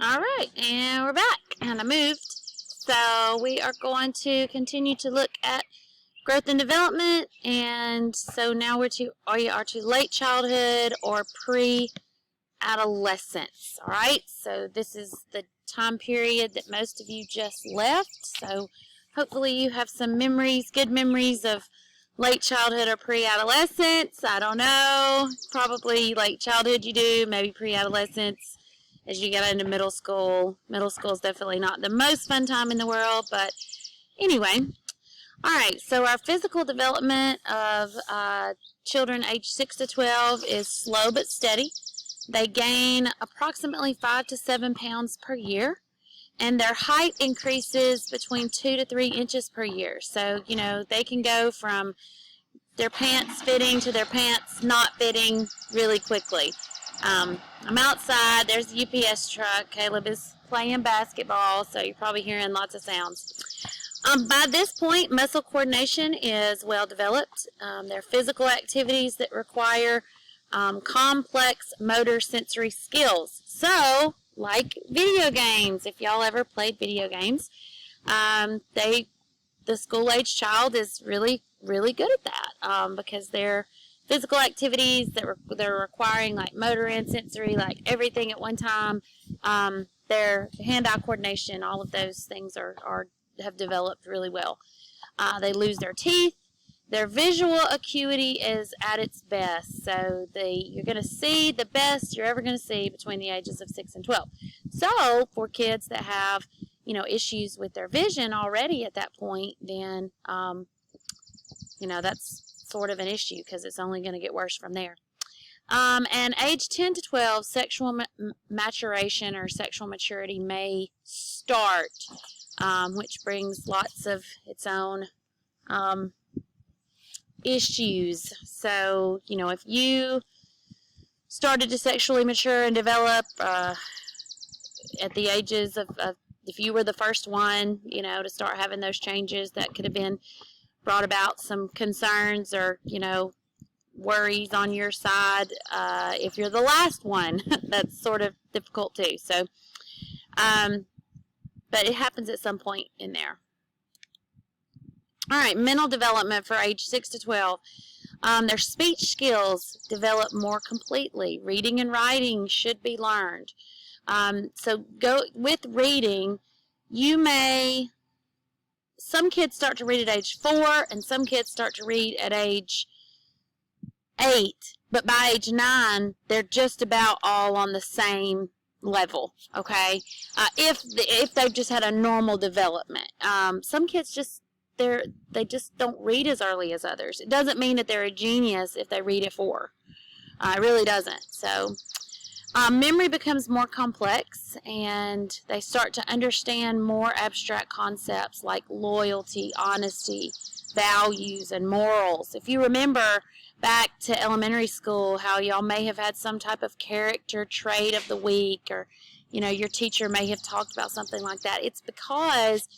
All right, and we're back, and I moved. So we are going to continue to look at growth and development, and so now we are to late childhood or pre-adolescence. All right, so this is the time period that most of you just left. So hopefully you have some memories, good memories of late childhood or pre-adolescence. I don't know, probably late childhood you do, maybe pre-adolescence as you get into middle school. Middle school is definitely not the most fun time in the world, but anyway. All right, so our physical development of children aged 6 to 12 is slow but steady. They gain approximately 5 to 7 pounds per year, and their height increases between 2 to 3 inches per year. So, they can go from their pants fitting to their pants not fitting really quickly. I'm outside. There's a UPS truck. Caleb is playing basketball, so you're probably hearing lots of sounds. By this point, muscle coordination is well developed. There are physical activities that require complex motor sensory skills. So, like video games, if y'all ever played video games, the school-age child is really, really good at that because they're physical activities that they're requiring like motor and sensory, like everything at one time. Their hand-eye coordination, all of those things have developed really well. They lose their teeth. Their visual acuity is at its best. So you're going to see the best you're ever going to see between the ages of 6 and 12. So for kids that have, issues with their vision already at that point, then, that's sort of an issue because it's only going to get worse from there. And age 10 to 12, sexual maturation or sexual maturity may start, which brings lots of its own issues. So, if you started to sexually mature and develop at the ages of if you were the first one, to start having those changes, that could have been brought about some concerns or, worries on your side. If you're the last one, that's sort of difficult too. So, but it happens at some point in there. All right, mental development for age 6 to 12. Their speech skills develop more completely. Reading and writing should be learned. So go with reading. Some kids start to read at age 4, and some kids start to read at age 8. But by age 9, they're just about all on the same level. Okay, if they've just had a normal development. Some kids they just don't read as early as others. It doesn't mean that they're a genius if they read at 4. It really doesn't. So. Memory becomes more complex, and they start to understand more abstract concepts like loyalty, honesty, values, and morals. If you remember back to elementary school, how y'all may have had some type of character trait of the week, or, your teacher may have talked about something like that. It's because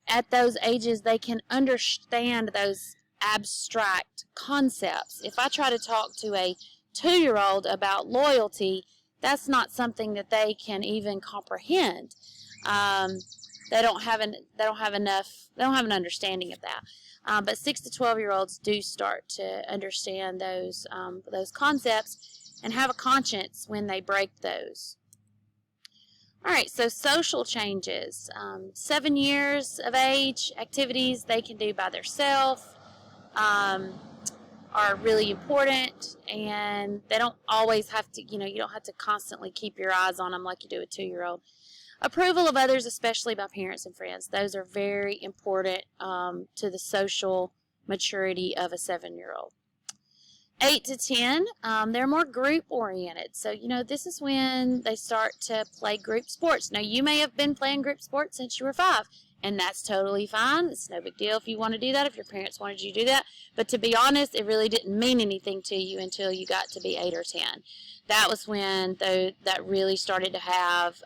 at those ages they can understand those abstract concepts. If I try to talk to a 2-year-old about loyalty, that's not something that they can even comprehend. They don't have an understanding of that. But 6 to 12-year-olds do start to understand those concepts and have a conscience when they break those. All right, so social changes. 7 years of age, activities they can do by themselves are really important, and they don't always have to, you don't have to constantly keep your eyes on them like you do a 2-year-old. Approval of others, especially by parents and friends. Those are very important to the social maturity of a 7-year-old. 8 to 10, they're more group-oriented. So, this is when they start to play group sports. Now, you may have been playing group sports since you were 5, and that's totally fine. It's no big deal if you want to do that, if your parents wanted you to do that. But to be honest, it really didn't mean anything to you until you got to be 8 or 10. That was when that really started to have,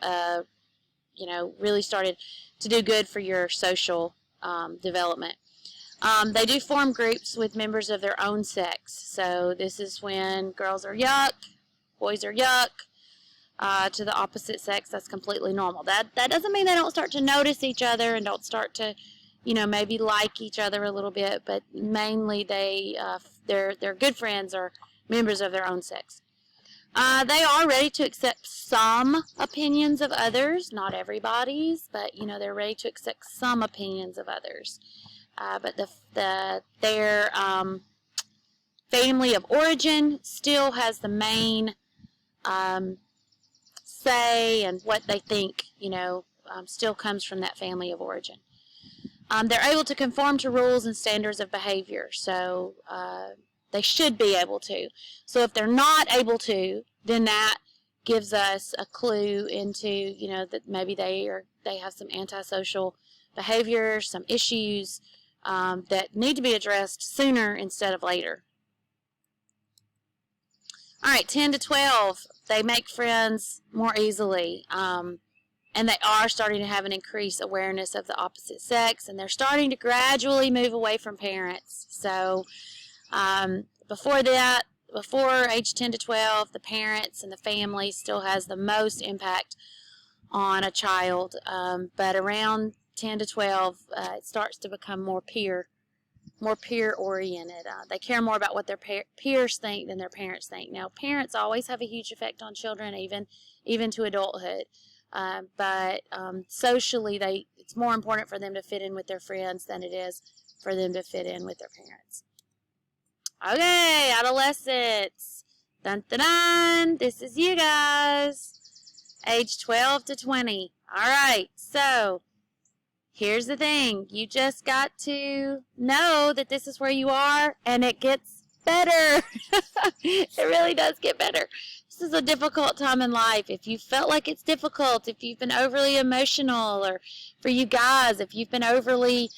really started to do good for your social development. They do form groups with members of their own sex. So this is when girls are yuck, boys are yuck. to the opposite sex, that's completely normal. That doesn't mean they don't start to notice each other and don't start to, maybe like each other a little bit, but mainly they're good friends or members of their own sex. They are ready to accept some opinions of others, not everybody's, but they're ready to accept some opinions of others. But their family of origin still has the main say, and what they think, still comes from that family of origin. They're able to conform to rules and standards of behavior, so they should be able to. So if they're not able to, then that gives us a clue into, that maybe they have some antisocial behaviors, some issues that need to be addressed sooner instead of later. All right, 10 to 12, they make friends more easily, and they are starting to have an increased awareness of the opposite sex, and they're starting to gradually move away from parents. So before age 10 to 12, the parents and the family still has the most impact on a child, but around 10 to 12, it starts to become more peer-oriented. They care more about what their peers think than their parents think. Now, parents always have a huge effect on children, even to adulthood. But socially, it's more important for them to fit in with their friends than it is for them to fit in with their parents. Okay, adolescents. Dun, dun, dun. This is you guys. Age 12 to 20. All right, so here's the thing. You just got to know that this is where you are, and it gets better. It really does get better. This is a difficult time in life. If you felt like it's difficult, if you've been overly emotional, or for you guys, if you've been overly,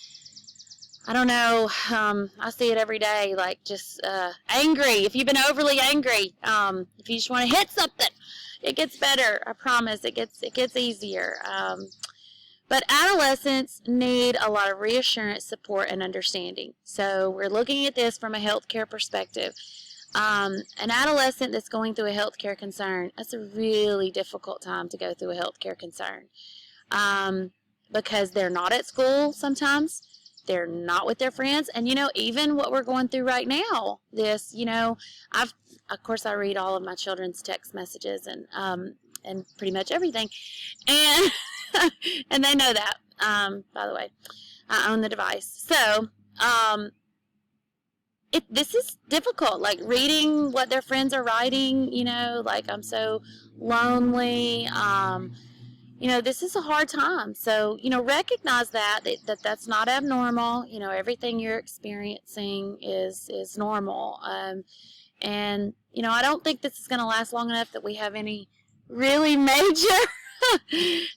I don't know, I see it every day, like just angry. If you've been overly angry, if you just want to hit something, it gets better. I promise. It gets easier. But adolescents need a lot of reassurance, support, and understanding. So we're looking at this from a healthcare perspective. An adolescent that's going through a healthcare concern, that's a really difficult time to go through a healthcare concern, because they're not at school sometimes. They're not with their friends. And, even what we're going through right now, this, of course, I read all of my children's text messages and pretty much everything. And and they know that, by the way. I own the device. So, this is difficult, like reading what their friends are writing, like I'm so lonely. This is a hard time. So, recognize that's not abnormal. Everything you're experiencing is normal. And, I don't think this is going to last long enough that we have any really major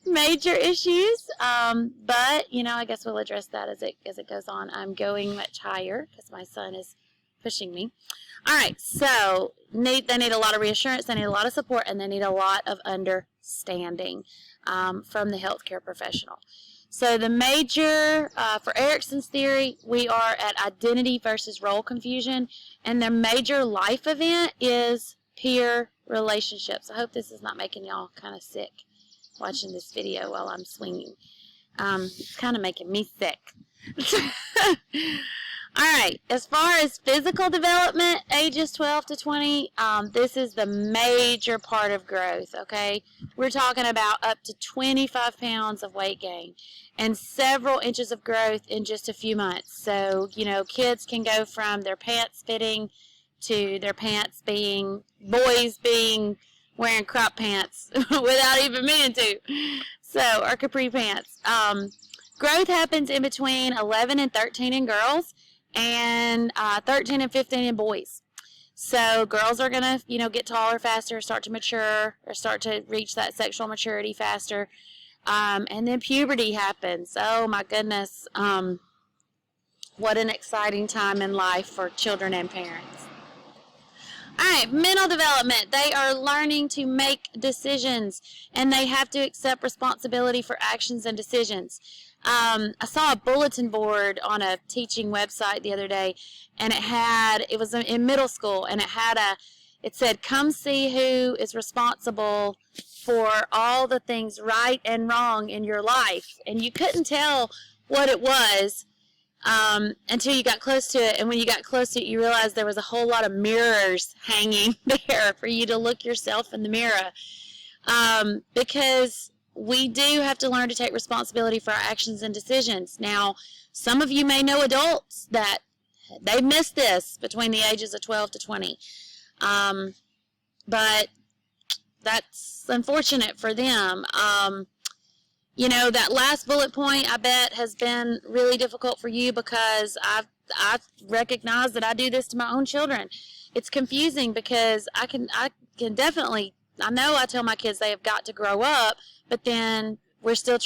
issues. But, I guess we'll address that as it goes on. I'm going much higher because my son is pushing me. All right, so they need a lot of reassurance, they need a lot of support, and they need a lot of understanding from the healthcare professional. So the major, for Erikson's theory, we are at identity versus role confusion, and the major life event is peer relationships. I hope this is not making y'all kind of sick watching this video while I'm swinging. It's kind of making me sick. All right, as far as physical development, ages 12 to 20, this is the major part of growth, okay? We're talking about up to 25 pounds of weight gain and several inches of growth in just a few months. So, kids can go from their pants fitting to their pants boys wearing crop pants without even meaning to. So, or capri pants. Growth happens in between 11 and 13 in girls, and 13 and 15 in boys. So girls are going to, get taller faster, start to mature, or start to reach that sexual maturity faster. And then puberty happens. Oh my goodness. What an exciting time in life for children and parents. All right, mental development. They are learning to make decisions, and they have to accept responsibility for actions and decisions. I saw a bulletin board on a teaching website the other day, and it was in middle school, and it said, come see who is responsible for all the things right and wrong in your life, and you couldn't tell what it was until you got close to it. And when you got close to it, you realized there was a whole lot of mirrors hanging there for you to look yourself in the mirror. Because we do have to learn to take responsibility for our actions and decisions. Now, some of you may know adults that they missed this between the ages of 12 to 20. But that's unfortunate for them. You know, that last bullet point, I bet, has been really difficult for you, because I recognize that I do this to my own children. It's confusing because I can definitely, I know I tell my kids they have got to grow up, but then you're still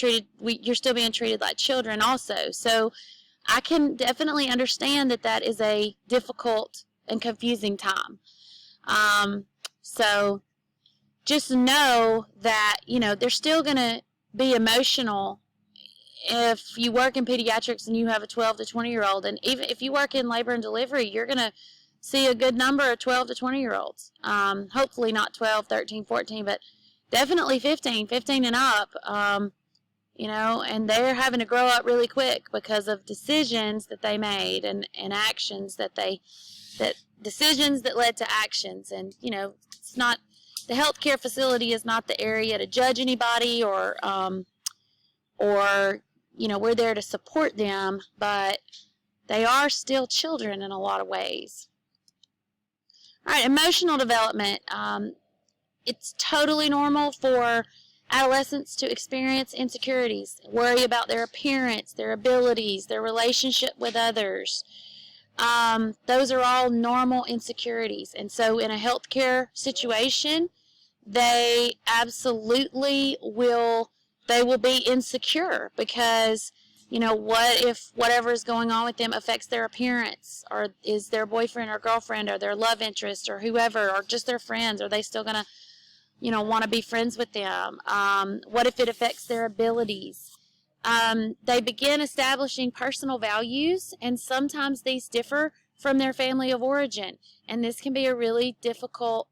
being treated like children also. So I can definitely understand that is a difficult and confusing time. So just know that, you know, they're still going to be emotional if you work in pediatrics and you have a 12 to 20-year-old. And even if you work in labor and delivery, you're going to see a good number of 12 to 20-year-olds. Hopefully not 12, 13, 14, but definitely 15 and up. You know, and they're having to grow up really quick because of decisions that they made and actions that decisions that led to actions. And, you know, it's not, the healthcare facility is not the area to judge anybody or, you know, we're there to support them, but they are still children in a lot of ways. All right, emotional development. It's totally normal for adolescents to experience insecurities, worry about their appearance, their abilities, their relationship with others. Those are all normal insecurities. And so in a healthcare situation, they absolutely will be insecure because, you know, what if whatever is going on with them affects their appearance, or is their boyfriend or girlfriend or their love interest or whoever, or just their friends, are they still going to, you know, want to be friends with them? What if it affects their abilities? They begin establishing personal values, and sometimes these differ from their family of origin. And this can be a really difficult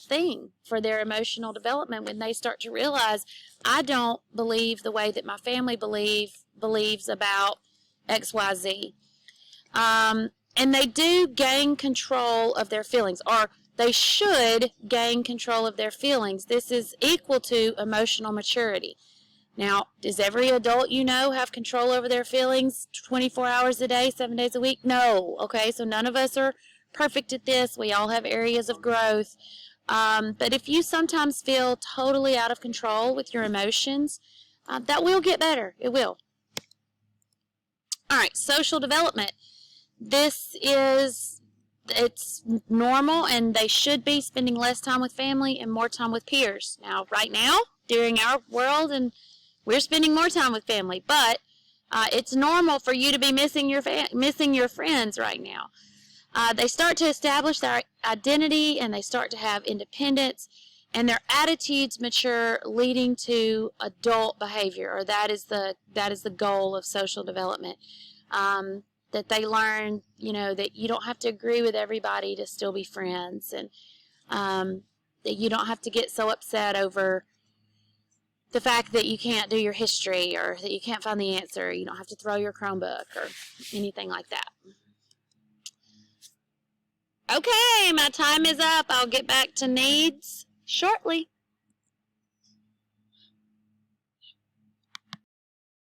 thing for their emotional development when they start to realize, I don't believe the way that my family believes about XYZ. And they do gain control of their feelings, or they should gain control of their feelings. This is equal to emotional maturity. Now, does every adult you know have control over their feelings 24 hours a day, 7 days a week? No. Okay, so none of us are perfect at this. We all have areas of growth. But if you sometimes feel totally out of control with your emotions, that will get better. It will. All right, social development. It's normal, and they should be spending less time with family and more time with peers. Now, right now, during our world, and we're spending more time with family, but it's normal for you to be missing your friends right now. They start to establish their identity, and they start to have independence, and their attitudes mature, leading to adult behavior, or that is the goal of social development. That they learn, you know, that you don't have to agree with everybody to still be friends, and that you don't have to get so upset over the fact that you can't do your history, or that you can't find the answer. You don't have to throw your Chromebook or anything like that. Okay, my time is up. I'll get back to needs shortly.